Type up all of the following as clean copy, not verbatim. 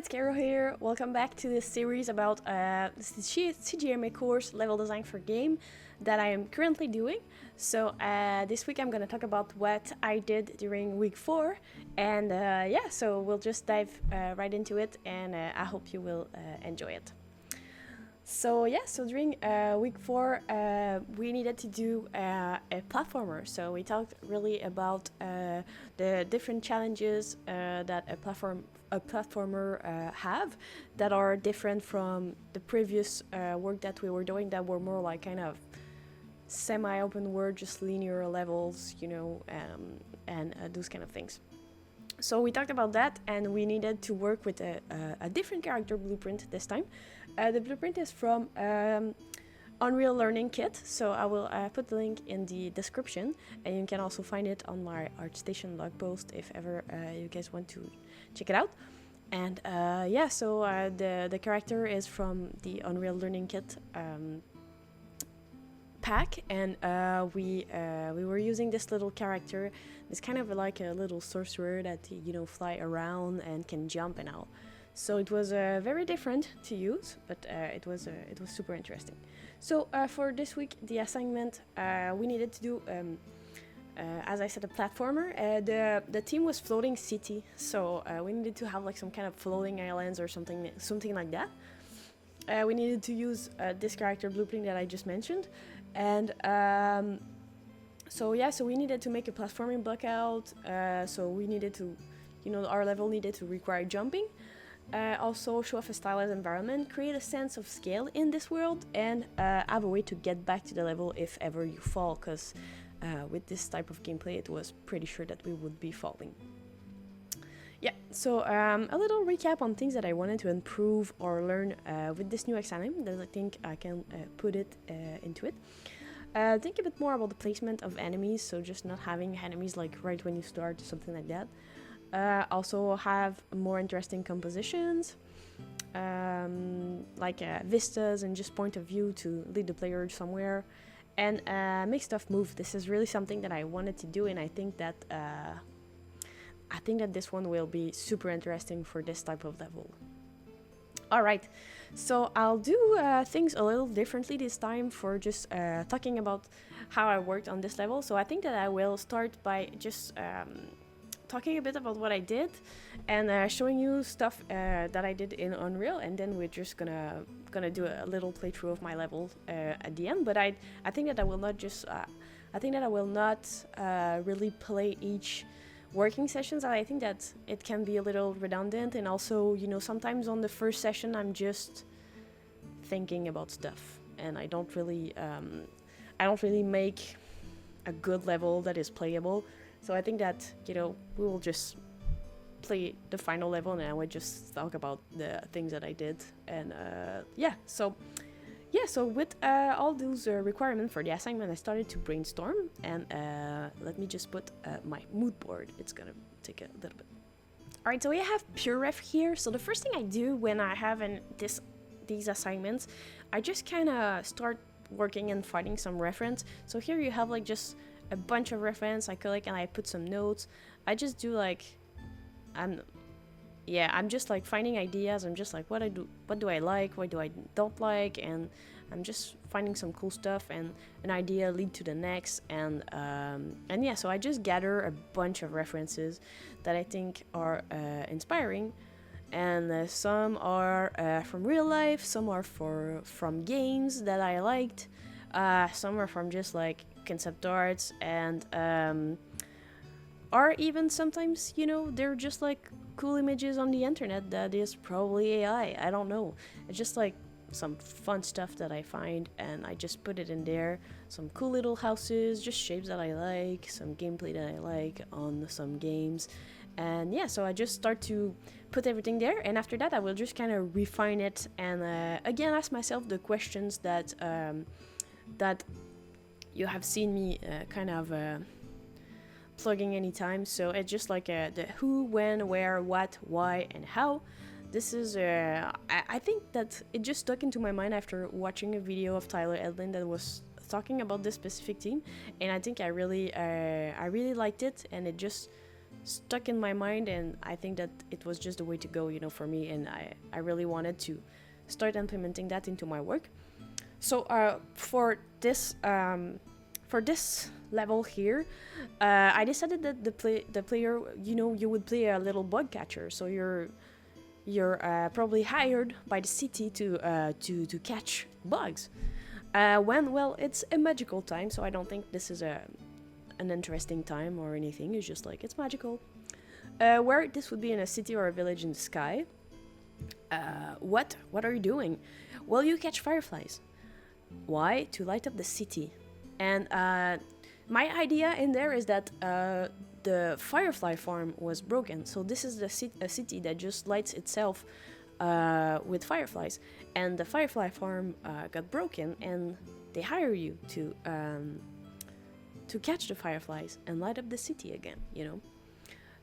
it's Carol here. Welcome back to this series about the CGMA course Level Design for Game that I am currently doing. So this week I'm going to talk about what I did during week 4, and so we'll just dive right into it, and I hope you will enjoy it. So during week 4 we needed to do a platformer. So we talked really about the different challenges that a platformer have that are different from the previous work that we were doing, that were more like kind of semi-open world, just linear levels, and those kind of things. So we talked about that, and we needed to work with a different character blueprint this time. The blueprint is from Unreal Learning Kit, so I will put the link in the description, and you can also find it on my ArtStation blog post if ever you guys want to check it out. And the character is from the Unreal Learning Kit pack, and we were using this little character. It's kind of like a little sorcerer that fly around and can jump and all. So it was very different to use, but it was super interesting. So for this week, the assignment we needed to do, as I said, a platformer. The theme was floating city, so we needed to have like some kind of floating islands or something like that. We needed to use this character blueprint that I just mentioned, and so we needed to make a platforming block out. So we needed to, our level needed to require jumping. Also show off a stylized environment, create a sense of scale in this world, and have a way to get back to the level if ever you fall, because with this type of gameplay it was pretty sure that we would be falling. Yeah, so a little recap on things that I wanted to improve or learn with this new assignment, that I think I can put it into it. Think a bit more about the placement of enemies, so just not having enemies like right when you start, something like that. Also have more interesting compositions, like vistas and just point of view to lead the player somewhere, and make stuff move. This is really something that I wanted to do, and I think that this one will be super interesting for this type of level. Alright, so I'll do things a little differently this time for just talking about how I worked on this level. So I think that I will start by just talking a bit about what I did and showing you stuff that I did in Unreal, and then we're just gonna do a little playthrough of my level at the end. But I think that I will not just really play each working sessions. I think that it can be a little redundant, and also sometimes on the first session I'm just thinking about stuff, and I don't really make a good level that is playable. So I think that we will just play the final level, and I would just talk about the things that I did. And so with all those requirements for the assignment, I started to brainstorm, and let me just put my mood board. It's gonna take a little bit. Alright, so we have PureRef here. So the first thing I do when I have these assignments, I just kind of start working and finding some reference. So here you have like just a bunch of reference. I collect and I put some notes. I just do like, I'm just like finding ideas. I'm just like, what do I like, what do I don't like, and I'm just finding some cool stuff, and an idea lead to the next, and so I just gather a bunch of references that I think are inspiring, and some are from real life, some are from games that I liked, some are from just like concept arts, and or even sometimes they're just like cool images on the internet that is probably AI. I don't know. It's just like some fun stuff that I find, and I just put it in there. Some cool little houses, just shapes that I like, some gameplay that I like on some games, and so I just start to put everything there, and after that I will just kind of refine it, and again ask myself the questions that you have seen me kind of plugging anytime. So it's just like the who, when, where, what, why, and how. This is I think that it just stuck into my mind after watching a video of Tyler Edlin that was talking about this specific theme, and I think I really liked it, and it just stuck in my mind, and I think that it was just the way to go, you know, for me, and I really wanted to start implementing that into my work. So for this level here, I decided that the player, you know, you would play a little bug catcher. So you're probably hired by the city to catch bugs. Well, it's a magical time, so I don't think this is an interesting time or anything. It's just like, it's magical. Where this would be in a city or a village in the sky. What are you doing? Well, you catch fireflies. Why? To light up the city. And my idea in there is that the firefly farm was broken. So this is a city that just lights itself with fireflies. And the firefly farm got broken, and they hire you to catch the fireflies and light up the city again, you know.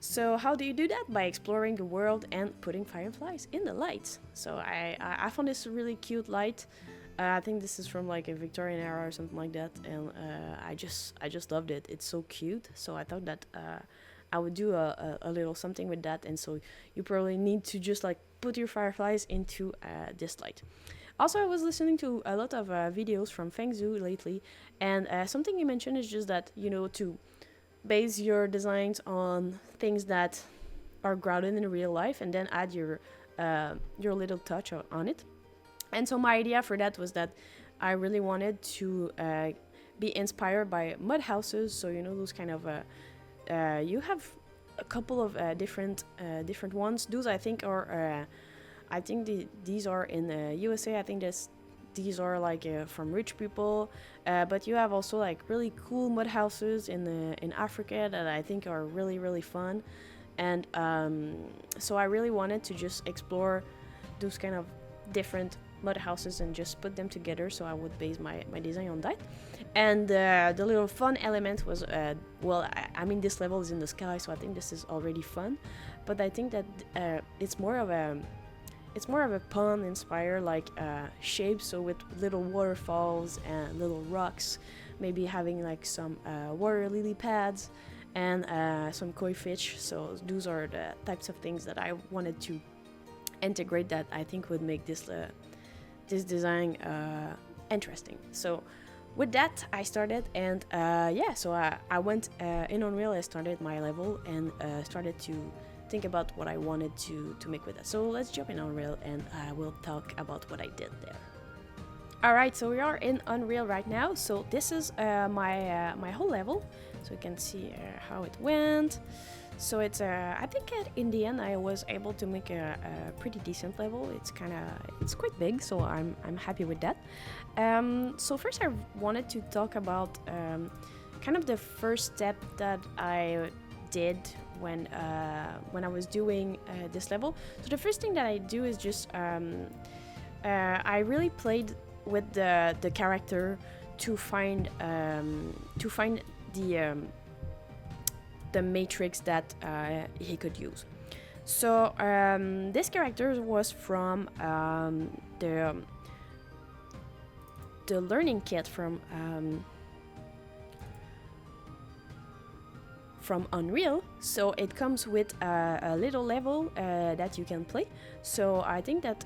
So how do you do that? By exploring the world and putting fireflies in the lights. So I found this really cute light. I think this is from like a Victorian era or something like that, and I just loved it. It's so cute. So I thought that I would do a little something with that, and so you probably need to just like put your fireflies into this light. Also, I was listening to a lot of videos from Feng Zhu lately, and something he mentioned is just that, you know, to base your designs on things that are grounded in real life, and then add your little touch on it. And so my idea for that was that I really wanted to be inspired by mud houses. So, you know, those kind of you have a couple of different ones. Those I think are these are in USA. I think these are like from rich people, but you have also like really cool mud houses in Africa that I think are really, really fun. And so I really wanted to just explore those kind of different mud houses and just put them together. So I would base my design on that. And the little fun element was I mean, this level is in the sky, so I think this is already fun, but I think that it's more of a pun inspired like shape, so with little waterfalls and little rocks, maybe having like some water lily pads and some koi fish. So those are the types of things that I wanted to integrate that I think would make this design interesting. So with that I started, and so I went in Unreal. I started my level and started to think about what I wanted to make with that. So let's jump in Unreal, and I will talk about what I did there. Alright, so we are in Unreal right now. So this is my whole level, so you can see how it went. So it's I think in the end I was able to make a pretty decent level. It's quite big, so I'm happy with that. So first I wanted to talk about kind of the first step that I did when I was doing this level. So the first thing that I do is just I really played with the character to find the matrix that he could use. So this character was from the learning kit from Unreal. So it comes with a little level that you can play. So I think that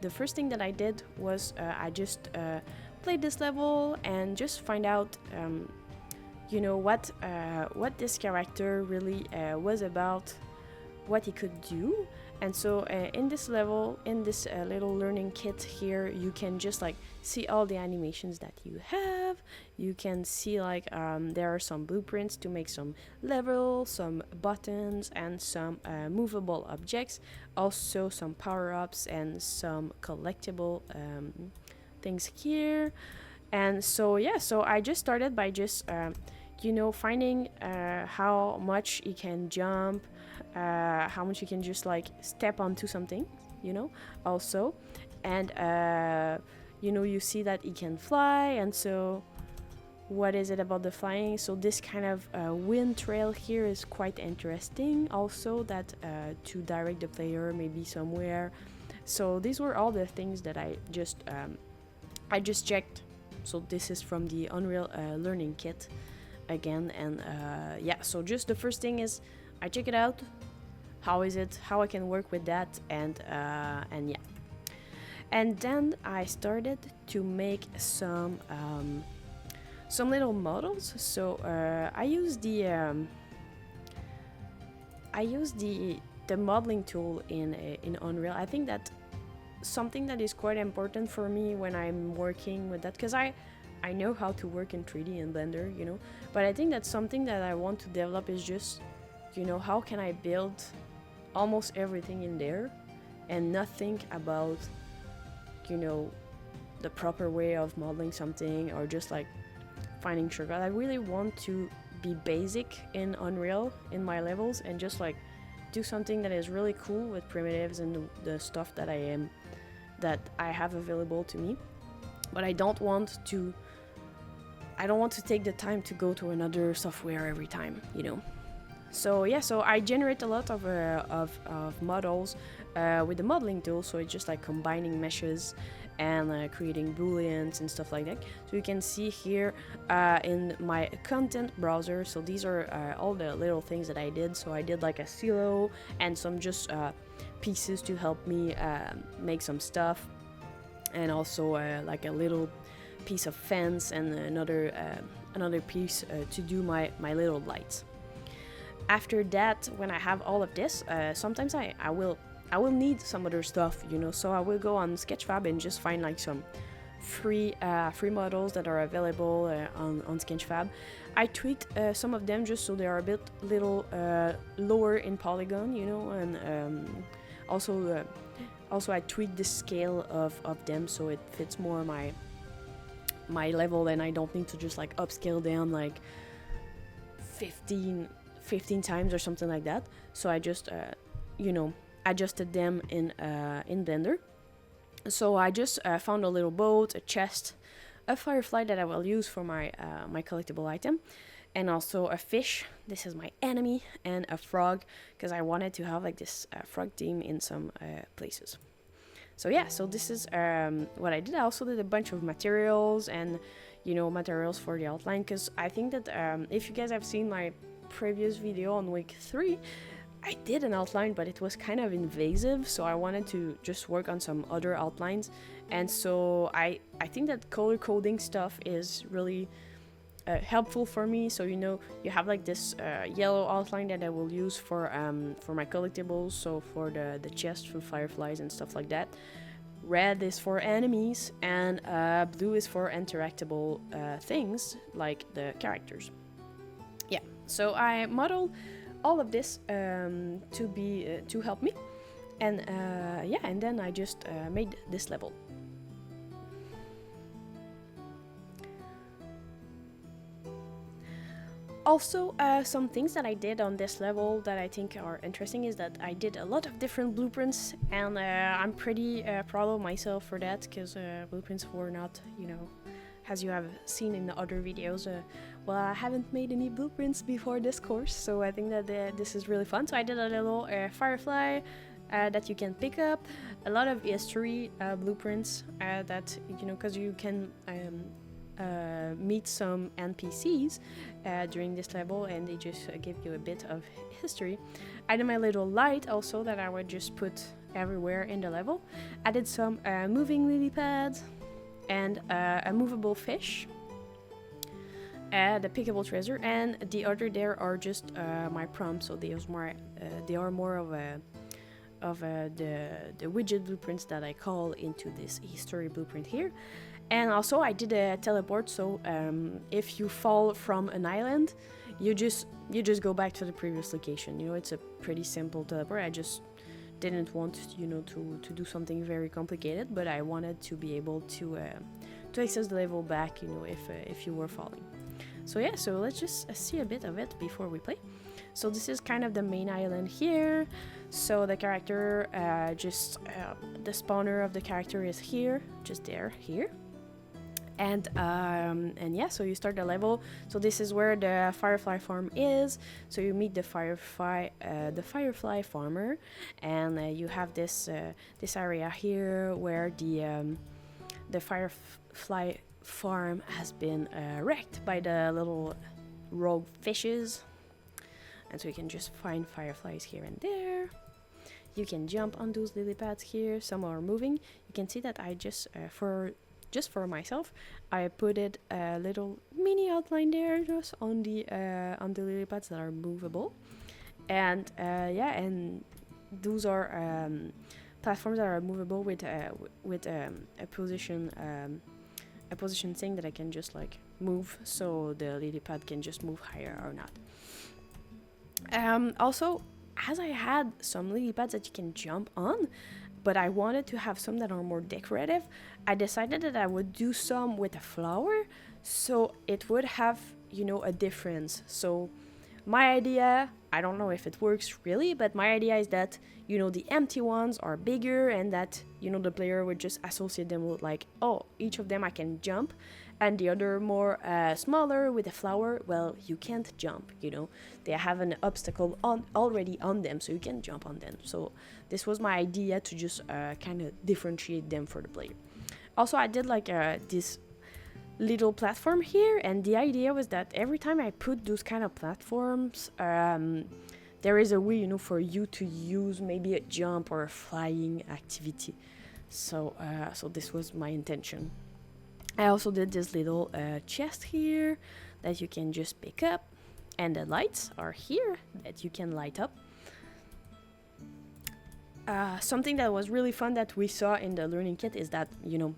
the first thing that I did was I just played this level and just find out you know what this character really was about, what he could do. And so in this level, in this little learning kit here, you can just like see all the animations that you have. You can see like there are some blueprints to make some levels, some buttons, and some movable objects. Also some power-ups and some collectible things here. And so so I just started by just finding how much you can jump, how much you can just like step onto something, also. And you see that he can fly. And so what is it about the flying? So this kind of wind trail here is quite interesting also, that to direct the player maybe somewhere. So these were all the things that I just checked. So this is from the Unreal Learning Kit again. And so just the first thing is I check it out. How is it? How I can work with that, and yeah. And then I started to make some little models. So I use the modeling tool in Unreal. I think that something that is quite important for me when I'm working with that, because I know how to work in 3D in Blender, you know, but I think that something that I want to develop is just, you know, how can I build almost everything in there and not think about, you know, the proper way of modeling something or just like finding shortcut. I really want to be basic in Unreal in my levels and just like do something that is really cool with primitives and the stuff that I have available to me. But I don't want to take the time to go to another software every time, you know. So yeah, so I generate a lot of models with the modeling tool. So it's just like combining meshes and creating booleans and stuff like that. So you can see here in my content browser. So these are all the little things that I did. So I did like a silo and some just pieces to help me make some stuff, and also like a little piece of fence and another piece to do my little lights. After that, when I have all of this, sometimes I will need some other stuff, you know. So I will go on Sketchfab and just find like some free models that are available on Sketchfab. I tweaked some of them just so they are a bit little lower in polygon, you know, and also I tweaked the scale of them so it fits more my level, and I don't need to just like upscale them like 15 times or something like that. So I just you know, adjusted them in Blender. So I just found a little boat, a chest, a firefly that I will use for my collectible item, and also a fish. This is my enemy, and a frog, because I wanted to have like this frog theme in some places. So yeah, so this is what I did. I also did a bunch of materials and, you know, materials for the outline, because I think that if you guys have seen my previous video on week 3, I did an outline, but it was kind of invasive, so I wanted to just work on some other outlines. And so I think that color coding stuff is really helpful for me. So, you know, you have like this yellow outline that I will use for my collectibles, so for the chest, for fireflies and stuff like that. Red is for enemies, and blue is for interactable things like the characters. Yeah, so I modeled all of this to help me, and yeah, and then I just made this level. Also, some things that I did on this level that I think are interesting is that I did a lot of different blueprints, and I'm pretty proud of myself for that, because blueprints were not, you know, as you have seen in the other videos, well, I haven't made any blueprints before this course, so I think that this is really fun. So I did a little firefly that you can pick up, a lot of history blueprints that, you know, because you can meet some NPCs during this level, and they just give you a bit of history. I did my little light also that I would just put everywhere in the level. I did some moving lily pads and a movable fish, the pickable treasure, and the other there are just my prompts. So they are more of the widget blueprints that I call into this history blueprint here. And also I did a teleport, so if you fall from an island, you just go back to the previous location. You know, it's a pretty simple teleport. I just didn't want, you know, to do something very complicated, but I wanted to be able to access the level back, you know, if you were falling. So yeah, so let's just see a bit of it before we play. So this is kind of the main island here. So the character, the spawner of the character is here, just here. And yeah, so you start the level. So this is where the firefly farm is. So you meet the firefly farmer, and you have this area here where the firefly farm has been wrecked by the little rogue fishes. And so you can just find fireflies here and there. You can jump on those lily pads here. Some are moving. You can see that I just for myself, I put it a little mini outline there just on the lily pads that are movable. And yeah, and those are platforms that are movable with a position thing that I can just like move, so the lily pad can just move higher or not. Also, as I had some lily pads that you can jump on, but I wanted to have some that are more decorative, I decided that I would do some with a flower, so it would have, you know, a difference. So my idea, I don't know if it works really, but my idea is that, you know, the empty ones are bigger and that, you know, the player would just associate them with like, oh, each of them I can jump, and the other more smaller with a flower, well, you can't jump, you know, they have an obstacle already on them, so you can jump on them. So this was my idea, to just kind of differentiate them for the player. Also, I did like this little platform here, and the idea was that every time I put those kind of platforms, there is a way, you know, for you to use maybe a jump or a flying activity. So so this was my intention. I also did this little chest here that you can just pick up, and the lights are here that you can light up. Something that was really fun that we saw in the learning kit is that, you know,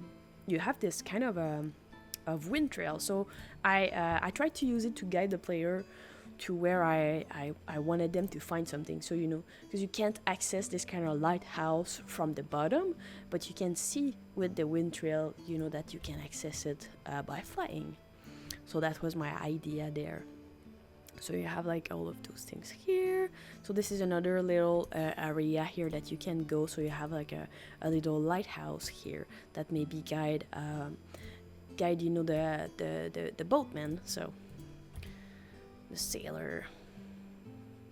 you have this kind of wind trail. So I tried to use it to guide the player to where I wanted them to find something. So, you know, because you can't access this kind of lighthouse from the bottom, but you can see with the wind trail, you know, that you can access it by flying. So that was my idea there. So you have like all of those things here. So this is another little area here that you can go. So you have like a little lighthouse here that maybe guide you know, the boatman. So the sailor.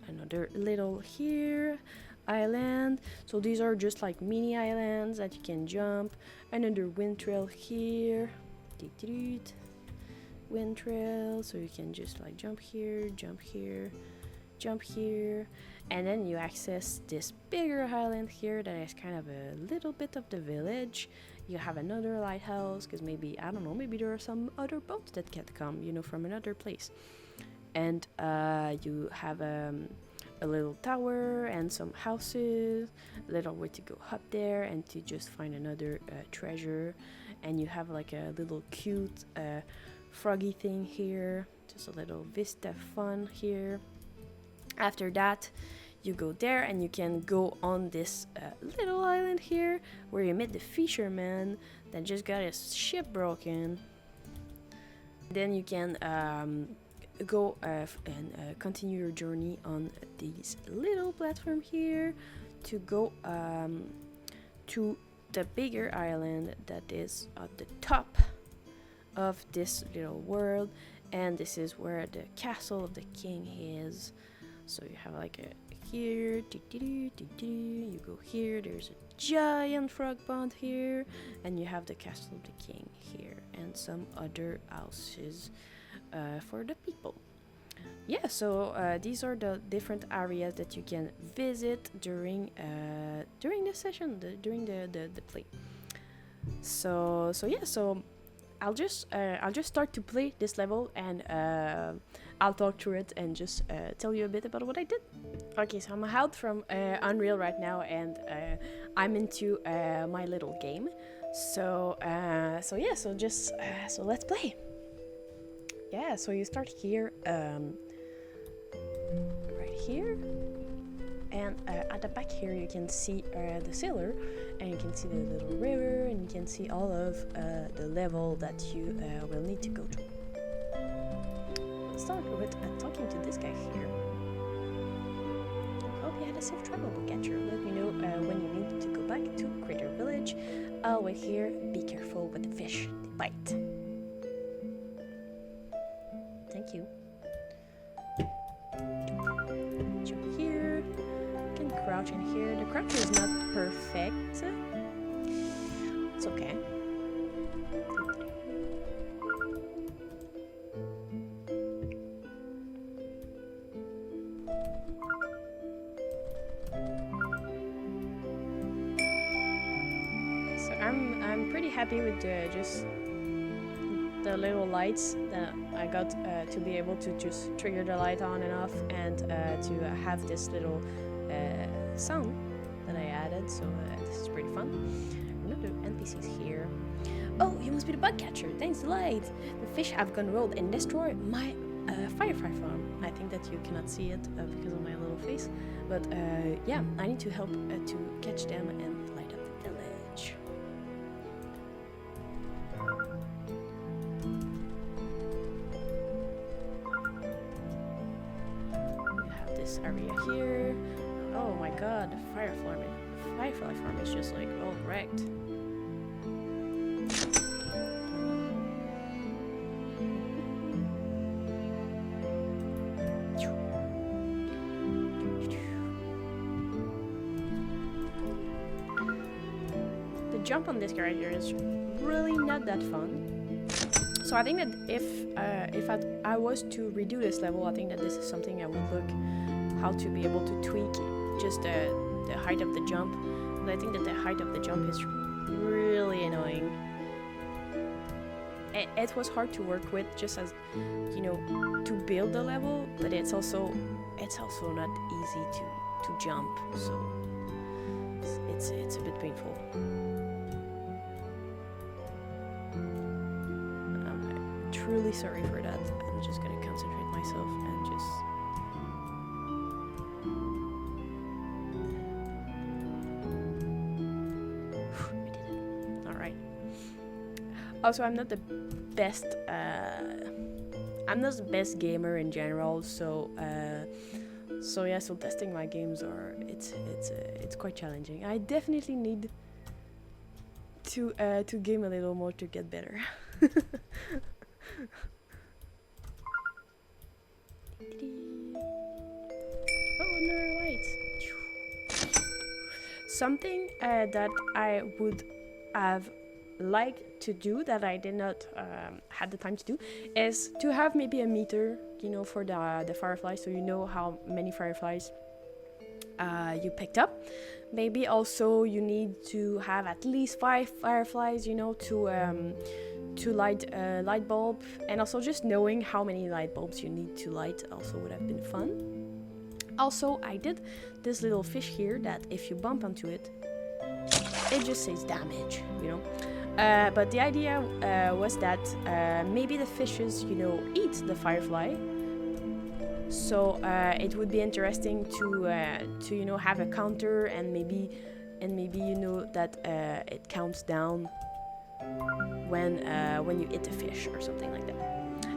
Another little here island. So these are just like mini islands that you can jump. Another wind trail here. Wind trail, so you can just like jump here, jump here, jump here, and then you access this bigger island here that is kind of a little bit of the village. You have another lighthouse, because maybe, I don't know, maybe there are some other boats that can come, you know, from another place. And you have a little tower and some houses, a little way to go up there and to just find another treasure. And you have like a little cute froggy thing here, just a little vista fun here. After that, you go there and you can go on this little island here where you met the fisherman that just got his ship broken. Then you can go and continue your journey on this little platform here to go to the bigger island that is at the top of this little world, and this is where the castle of the king is. So you have like a here, you go here, there's a giant frog pond here, and you have the castle of the king here and some other houses for the people. Yeah, so these are the different areas that you can visit during the session, during the play. So yeah, so I'll just start to play this level, and I'll talk through it and just tell you a bit about what I did. Okay, so I'm out from Unreal right now, and I'm into my little game. So yeah, so let's play. Yeah, so you start here, right here, and at the back here you can see the sailor, and you can see the little river, and you can see all of the level that you will need to go through. Let's start with talking to this guy here. Hope you had a safe travel, catcher. Let me know when you need to go back to Crater Village. I'll wait here. Be careful with the fish, they bite. Thank you. Jump here. You can crouch in here. The crouch is not perfect. It's okay. So I'm pretty happy with just the little lights that I got to be able to just trigger the light on and off, and to have this little sound that I added. So this is pretty fun. Another NPCs here. Oh, you must be the bug catcher. Thanks to light. The fish have gone rogue and destroyed my firefly farm. I think that you cannot see it because of my little face. But yeah, I need to help to catch them and light up the village. We have this area here. Oh my god, the firefly farm is just like all wrecked. Jump on this character is really not that fun. So I think that if I was to redo this level, I think that this is something I would look how to be able to tweak just the height of the jump. But I think that the height of the jump is really annoying. It was hard to work with, just as you know, to build the level, but it's also not easy to jump. So it's a bit painful. Truly sorry for that. I'm just gonna concentrate myself and just I did it. Alright. Also, I'm not the best gamer in general, so yeah, so testing my games it's quite challenging. I definitely need to game a little more to get better. Oh, another light. Something that I would have liked to do that I did not had the time to do is to have maybe a meter, you know, for the fireflies, so you know how many fireflies you picked up. Maybe also you need to have at least 5 fireflies, you know, to light a light bulb, and also just knowing how many light bulbs you need to light also would have been fun. Also, I did this little fish here that if you bump onto it, it just says damage, you know. But the idea was that maybe the fishes, you know, eat the firefly. So it would be interesting to you know, have a counter, and maybe you know that it counts down when you hit a fish or something like that.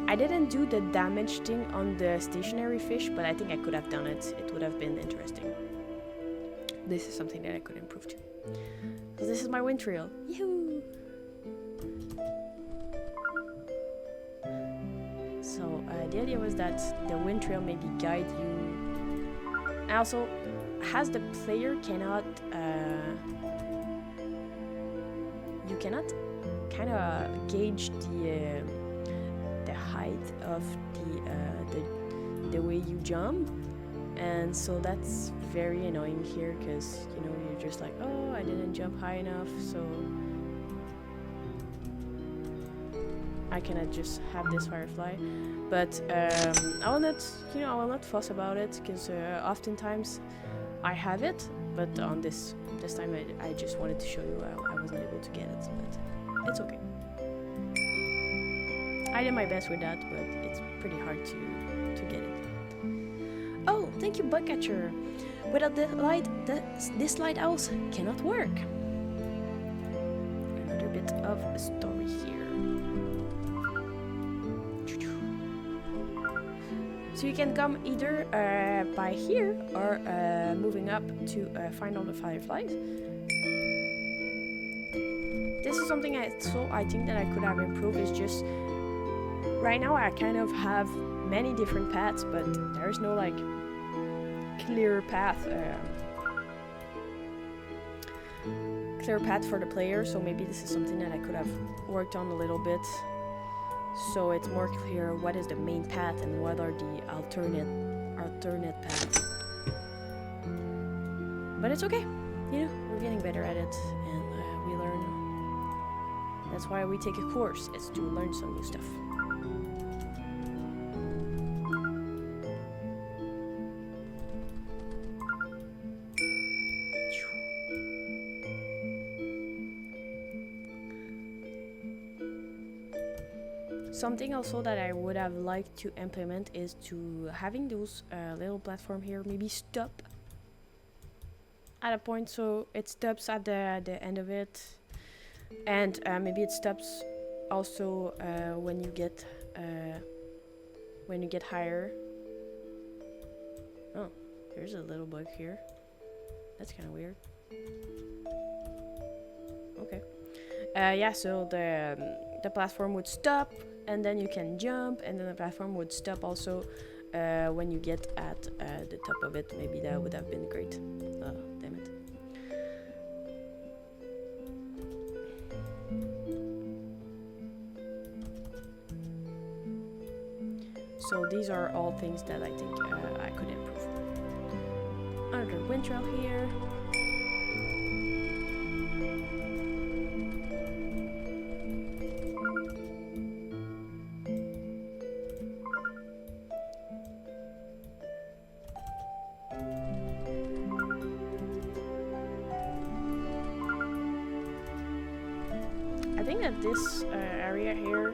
I didn't do the damage thing on the stationary fish, but I think I could have done it. It would have been interesting. This is something that I could improve too. So this is my wind trail. Yahoo! So the idea was that the wind trail maybe guide you. And also, as the player cannot, you cannot kind of gauge the height of the way you jump, and so that's very annoying here, because you know, you're just like, oh, I didn't jump high enough, so I cannot just have this firefly. But I will not fuss about it, because oftentimes I have it, but on this time I just wanted to show you I wasn't able to get it, but it's okay. I did my best with that, but it's pretty hard to get it. Oh, thank you, Bugcatcher. Without the light, this lighthouse cannot work. Another bit of a story here. So you can come either by here or moving up to find all the fireflies. This is something I think that I could have improved, is just right now I kind of have many different paths, but there's no like clear path for the player, so maybe this is something that I could have worked on a little bit, so it's more clear what is the main path and what are the alternate paths. But it's okay, you know, we're getting better at it, and we learn That's why we take a course, is to learn some new stuff. Something also that I would have liked to implement is to having those little platform here maybe stop at a point, so it stops at the end of it, and maybe it stops also when you get higher. Oh, there's a little bug here. That's kind of weird. Okay. Yeah, so the platform would stop, and then you can jump, and then the platform would stop also when you get at the top of it. Maybe that would have been great. Oh, damn it. So these are all things that I think I could improve. Another wind trail here. I think that this area here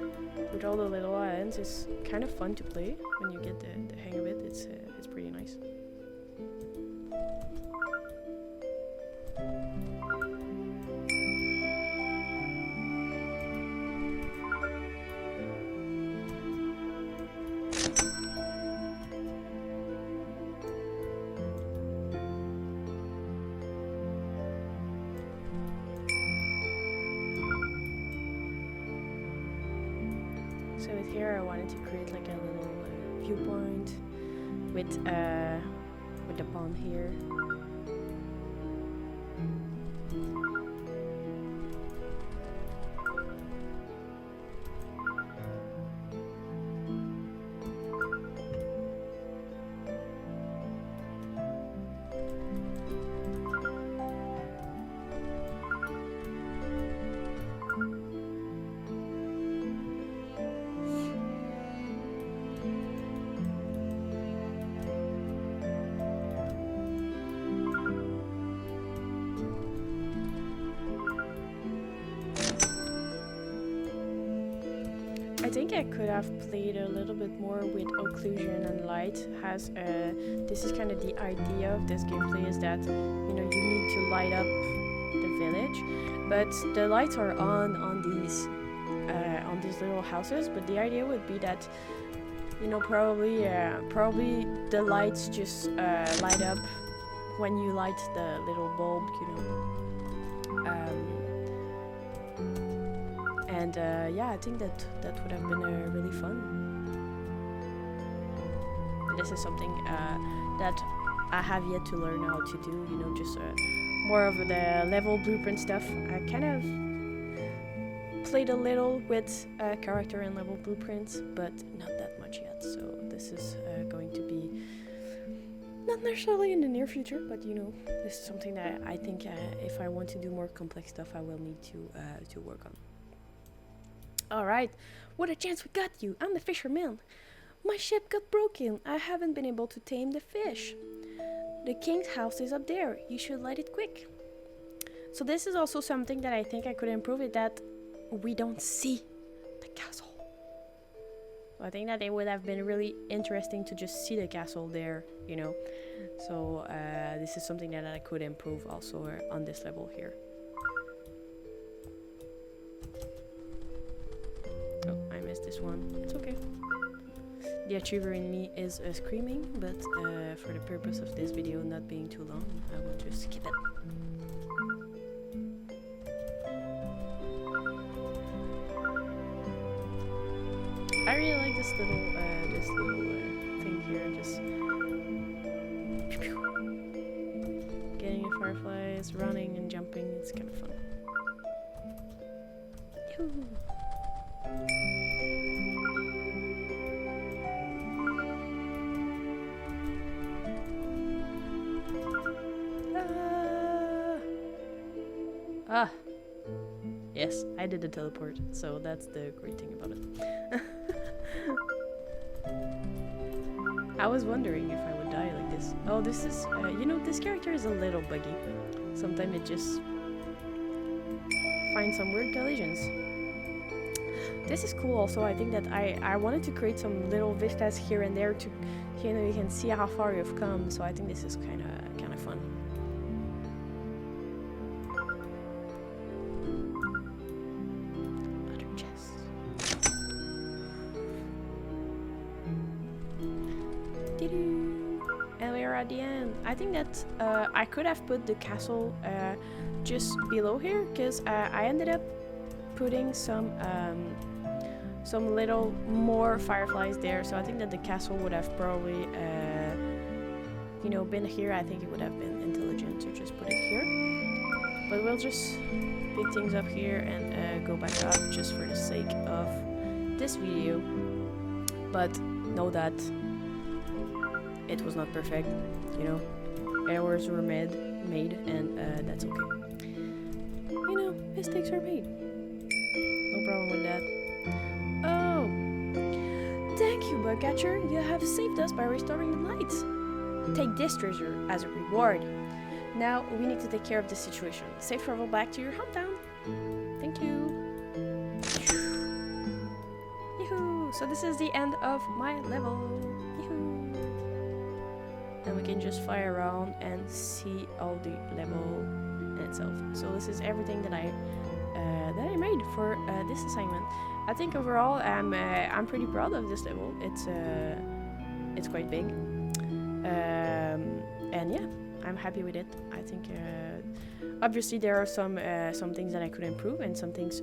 with all the little islands is kind of fun to play when you get the hang of it. It's pretty nice. So with here, I wanted to create like a little viewpoint with the pond here. I think I could have played a little bit more with occlusion and light. This is kind of the idea of this gameplay, is that you need to light up the village, but the lights are on these little houses. But the idea would be that probably the lights just light up when you light the little bulb, And yeah, I think that would have been really fun. And this is something that I have yet to learn how to do, just more of the level blueprint stuff. I kind of played a little with character and level blueprints, but not that much yet. So this is going to be not necessarily in the near future, but this is something that I think if I want to do more complex stuff, I will need to work on. Alright, what a chance we got you! I'm the fisherman. My ship got broken. I haven't been able to tame the fish. The king's house is up there. You should light it quick. So this is also something that I think I could improve, is that we don't see the castle. So I think that it would have been really interesting to just see the castle there, So this is something that I could improve also on this level here. Oh, I missed this one. It's okay. The achiever in me is screaming, but for the purpose of this video not being too long, I will just skip it. I really like this little thing here, just getting the fireflies, running and jumping. It's kind of fun. Yoo-hoo. Yes, I did the teleport, so that's the great thing about it. I was wondering if I would die like this. Oh, this is, you know, this character is a little buggy. Sometimes it just finds some weird collisions. This is cool also. I think that I wanted to create some little vistas here and there to, you know, you can see how far you've come. So I think this is kind of fun. Other chests. And we are at the end. I think that I could have put the castle just below here, because I ended up putting some little more fireflies there. So I think that the castle would have probably, you know, been here. I think it would have been intelligent to just put it here. But we'll just pick things up here and go back up just for the sake of this video. But know that it was not perfect, you know. Errors were made, and that's okay. You know, mistakes are made. No problem with that. Oh, thank you, Bugcatcher. You have saved us by restoring the lights. Take this treasure as a reward. Now we need to take care of this situation. Safe travel back to your hometown. Thank you. Yoo-hoo! So this is the end of my level. Yoo-hoo! And we can just fly around and see all the level in itself. So this is everything that I made for this assignment. I think overall I'm pretty proud of this level. It's quite big, and yeah, I'm happy with it. I think obviously there are some things that I could improve and some things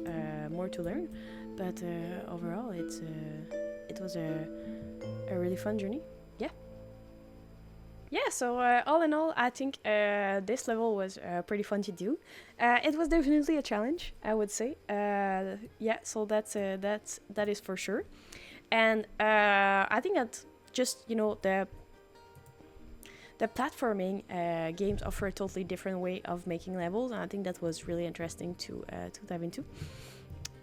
more to learn, but overall it was a really fun journey. Yeah, so all in all, I think this level was pretty fun to do. It was definitely a challenge, I would say. Yeah, so that is for sure. And I think that just, you know, the platforming games offer a totally different way of making levels, and I think that was really interesting to dive into.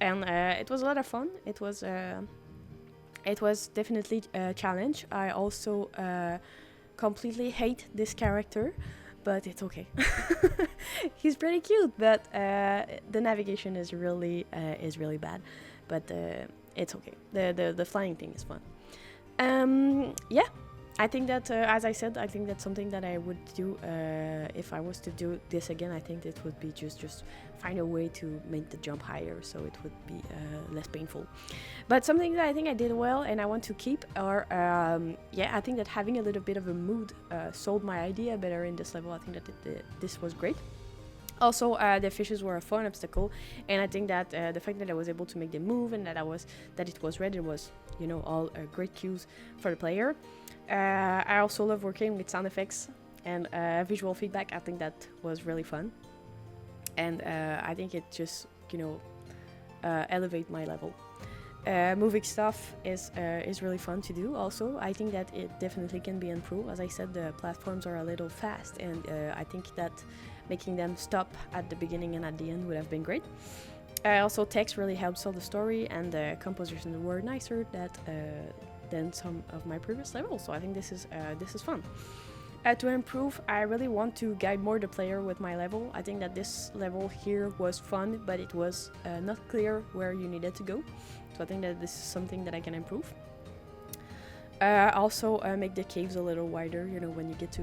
And it was a lot of fun. It was definitely a challenge. I also completely hate this character, but it's okay. He's pretty cute, but the navigation is really bad, but it's okay. The flying thing is fun. Yeah, I think that as I said, I think that's something that I would do if I was to do this again. I think it would be just find a way to make the jump higher, so it would be less painful. But something that I think I did well and I want to keep are, yeah, I think that having a little bit of a mood sold my idea better in this level. I think that this was great. Also, the fishes were a fun obstacle, and I think that the fact that I was able to make them move and that it was red, it was, you know, all great cues for the player. I also love working with sound effects and visual feedback. I think that was really fun, and I think it just, you know, elevate my level. Moving stuff is really fun to do. Also, I think that it definitely can be improved. As I said, the platforms are a little fast, and I think that making them stop at the beginning and at the end would have been great. Also, text really helps tell the story, and the compositions were nicer than some of my previous levels. So I think this is fun. To improve, I really want to guide more the player with my level. I think that this level here was fun, but it was not clear where you needed to go. So I think that this is something that I can improve. Also, make the caves a little wider. You know, when you get to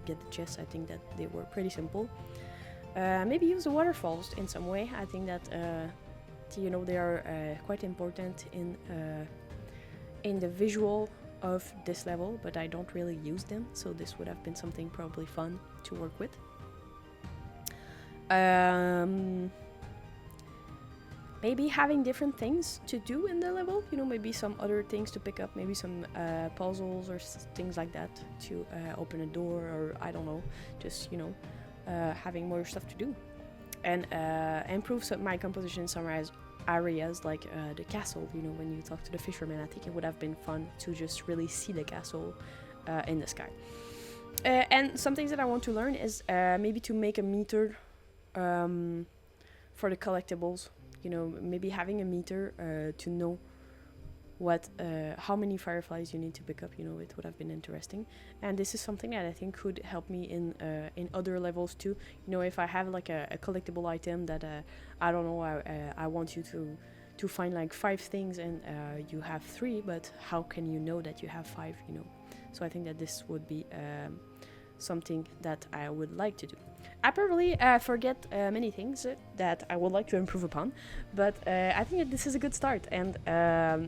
get the chests, I think that they were pretty simple. Maybe use the waterfalls in some way. I think that you know, they are quite important in the visual of this level, but I don't really use them, so this would have been something probably fun to work with. Maybe having different things to do in the level, you know, maybe some other things to pick up, maybe some puzzles or things like that to open a door, or I don't know, just, you know, having more stuff to do. And improve my composition in some areas like the castle. You know, when you talk to the fisherman, I think it would have been fun to just really see the castle in the sky. And some things that I want to learn is maybe to make a meter for the collectibles. You know, maybe having a meter to know what how many fireflies you need to pick up. You know, it would have been interesting. And this is something that I think could help me in other levels too. You know, if I have like a collectible item that I don't know, I want you to find like 5 things and you have 3, but how can you know that you have 5? You know, so I think that this would be something that I would like to do. I probably forget many things that I would like to improve upon, but I think that this is a good start. And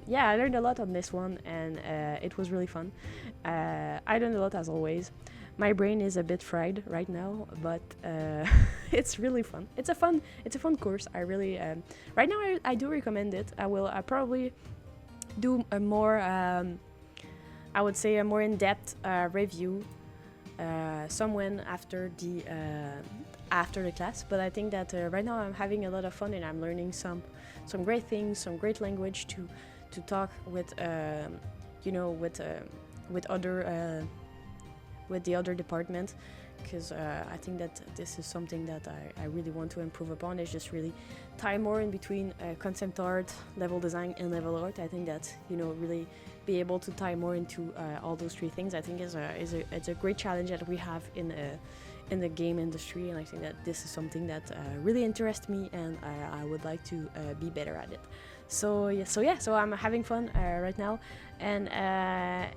yeah, I learned a lot on this one, and it was really fun. I learned a lot as always. My brain is a bit fried right now, but it's really fun. It's a fun course. I really right now I do recommend it. I probably do a more I would say a more in-depth review somewhere after the class, but I think that right now I'm having a lot of fun and I'm learning some great things, some great language to talk with you know, with other with the other department, because I think that this is something that I really want to improve upon, is just really tie more in between concept art, level design and level art. I think that, you know, really be able to tie more into all those 3 things, I think it's a great challenge that we have in the game industry, and I think that this is something that really interests me, and I would like to be better at it. So I'm having fun right now, and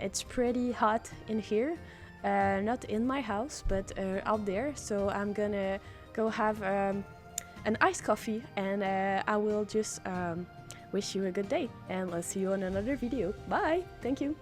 it's pretty hot in here, not in my house, but out there. So I'm gonna go have an iced coffee, and I will just wish you a good day, and I'll see you on another video. Bye! Thank you!